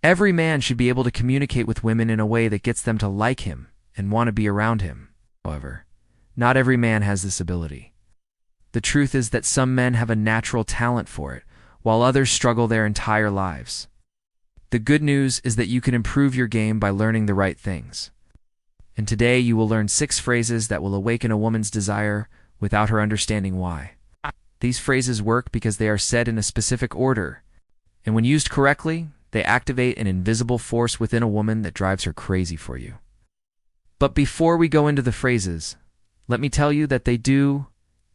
Every man should be able to communicate with women in a way that gets them to like him and want to be around him. However, not every man has this ability. The truth is that some men have a natural talent for it, while others struggle their entire lives. The good news is that you can improve your game by learning the right things. And today you will learn 6 phrases that will awaken a woman's desire without her understanding why. These phrases work because they are said in a specific order, and when used correctly, they activate an invisible force within a woman that drives her crazy for you. But before we go into the phrases, let me tell you that they do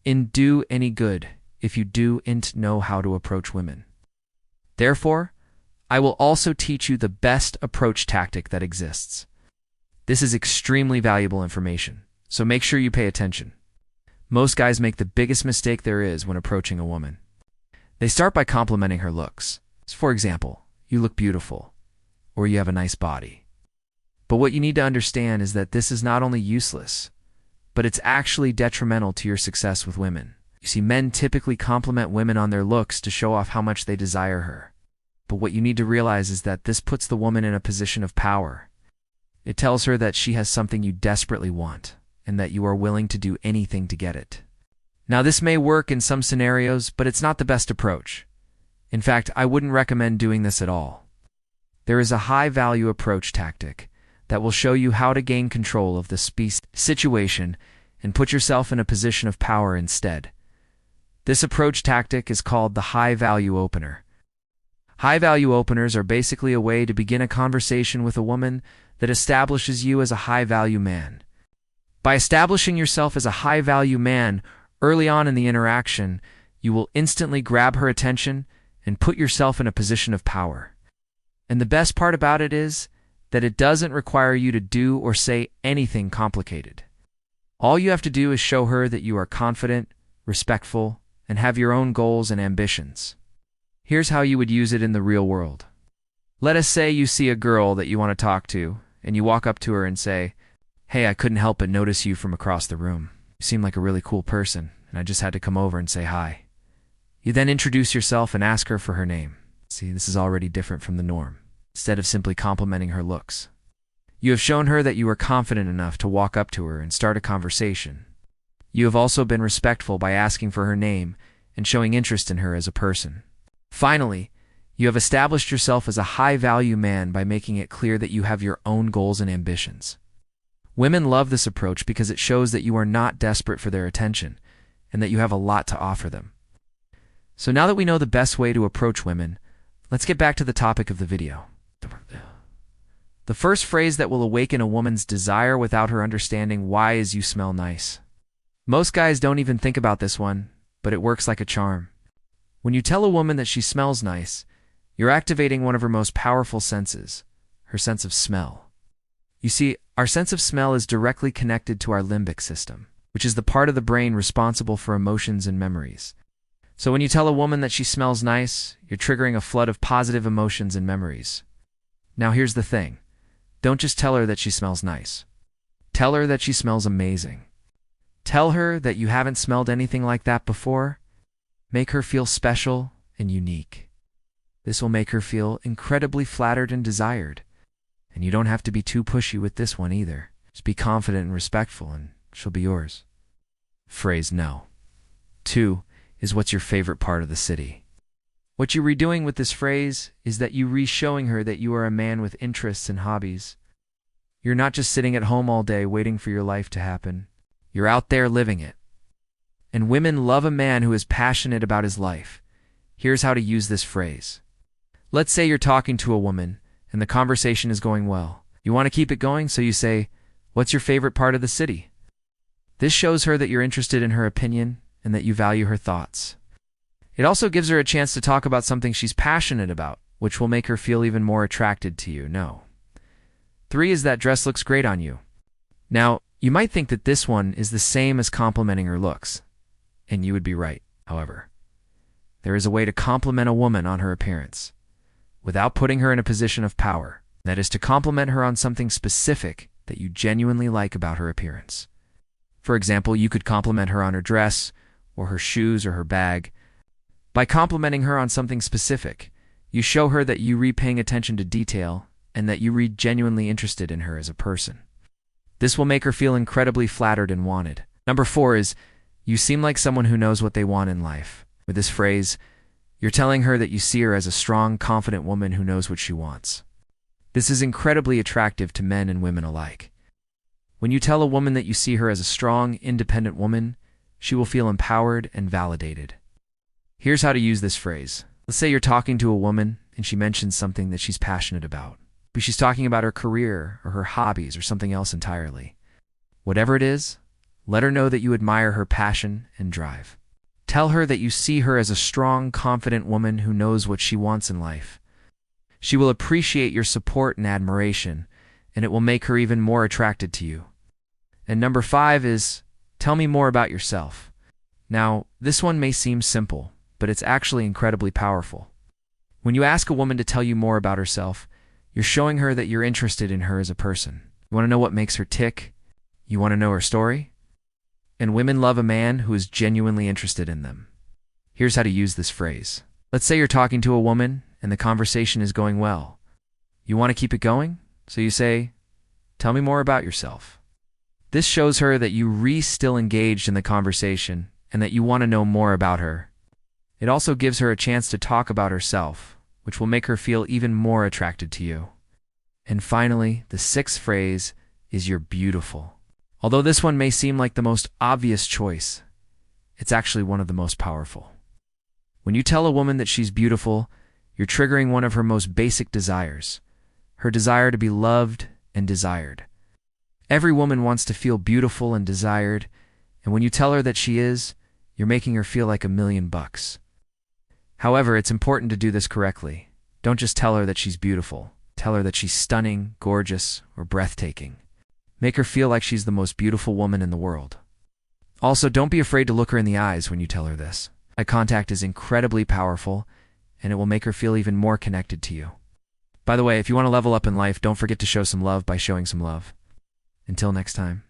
any good if you don't know how to approach women. Therefore, I will also teach you the best approach tactic that exists. This is extremely valuable information, so make sure you pay attention. Most guys make the biggest mistake there is when approaching a woman. They start by complimenting her looks. For example, you look beautiful, or you have a nice body. But what you need to understand is that this is not only useless, but it's actually detrimental to your success with women. You see, men typically compliment women on their looks to show off how much they desire her. But what you need to realize is that this puts the woman in a position of power. It tells her that she has something you desperately want, and that you are willing to do anything to get it. Now, this may work in some scenarios, but it's not the best approach. In fact, I wouldn't recommend doing this at all. There is a high-value approach tactic that will show you how to gain control of the situation and put yourself in a position of power instead. This approach tactic is called the high-value opener. High-value openers are basically a way to begin a conversation with a woman that establishes you as a high-value man. By establishing yourself as a high-value man early on in the interaction, you will instantly grab her attention and put yourself in a position of power. And the best part about it is that it doesn't require you to do or say anything complicated. All you have to do is show her that you are confident, respectful, and have your own goals and ambitions. Here's how you would use it in the real world. Let us say you see a girl that you want to talk to, and you walk up to her and say, "Hey, I couldn't help but notice you from across the room. You seem like a really cool person, and I just had to come over and say hi." You then introduce yourself and ask her for her name. See, this is already different from the norm. Instead of simply complimenting her looks, you have shown her that you are confident enough to walk up to her and start a conversation. You have also been respectful by asking for her name and showing interest in her as a person. Finally, you have established yourself as a high-value man by making it clear that you have your own goals and ambitions. Women love this approach because it shows that you are not desperate for their attention and that you have a lot to offer them. So now that we know the best way to approach women, let's get back to the topic of the video. The first phrase that will awaken a woman's desire without her understanding why is "you smell nice." Most guys don't even think about this one, but it works like a charm. When you tell a woman that she smells nice, you're activating one of her most powerful senses, her sense of smell. You see, our sense of smell is directly connected to our limbic system, which is the part of the brain responsible for emotions and memories. So when you tell a woman that she smells nice, you're triggering a flood of positive emotions and memories. Now here's the thing. Don't just tell her that she smells nice. Tell her that she smells amazing. Tell her that you haven't smelled anything like that before. Make her feel special and unique. This will make her feel incredibly flattered and desired. And you don't have to be too pushy with this one either. Just be confident and respectful and she'll be yours. Phrase no. 2 is what's your favorite part of the city. What you're redoing with this phrase is that you re-showing her that you are a man with interests and hobbies. You're not just sitting at home all day waiting for your life to happen. You're out there living it. And women love a man who is passionate about his life. Here's how to use this phrase. Let's say you're talking to a woman and the conversation is going well. You want to keep it going, so you say, "What's your favorite part of the city?" This shows her that you're interested in her opinion and that you value her thoughts. It also gives her a chance to talk about something she's passionate about, which will make her feel even more attracted to you. 3 is that dress looks great on you. Now, you might think that this one is the same as complimenting her looks, and you would be right. However, there is a way to compliment a woman on her appearance without putting her in a position of power. That is to compliment her on something specific that you genuinely like about her appearance. For example, you could compliment her on her dress, or her shoes, or her bag. By complimenting her on something specific, You show her that you read paying attention to detail and that you read genuinely interested in her as a person. This will make her feel incredibly flattered and wanted. Number 4 is, you seem like someone who knows what they want in life. With this phrase, you're telling her that you see her as a strong, confident woman who knows what she wants. This is incredibly attractive to men and women alike. When you tell a woman that you see her as a strong, independent woman, she will feel empowered and validated. Here's how to use this phrase. Let's say you're talking to a woman and she mentions something that she's passionate about. But she's talking about her career or her hobbies or something else entirely. Whatever it is, let her know that you admire her passion and drive. Tell her that you see her as a strong, confident woman who knows what she wants in life. She will appreciate your support and admiration, and it will make her even more attracted to you. And number 5 is, tell me more about yourself. Now, this one may seem simple, but it's actually incredibly powerful. When you ask a woman to tell you more about herself, you're showing her that you're interested in her as a person. You want to know what makes her tick? You want to know her story? And women love a man who is genuinely interested in them. Here's how to use this phrase. Let's say you're talking to a woman and the conversation is going well. You want to keep it going? So you say, tell me more about yourself. This shows her that you still engaged in the conversation and that you want to know more about her. It also gives her a chance to talk about herself, which will make her feel even more attracted to you. And finally, the 6th phrase is you're beautiful. Although this one may seem like the most obvious choice, it's actually one of the most powerful. When you tell a woman that she's beautiful, you're triggering one of her most basic desires, her desire to be loved and desired. Every woman wants to feel beautiful and desired, and when you tell her that she is, you're making her feel like $1,000,000. However, it's important to do this correctly. Don't just tell her that she's beautiful. Tell her that she's stunning, gorgeous, or breathtaking. Make her feel like she's the most beautiful woman in the world. Also, don't be afraid to look her in the eyes when you tell her this. Eye contact is incredibly powerful, and it will make her feel even more connected to you. By the way, if you want to level up in life, don't forget to show some love by showing some love. Until next time.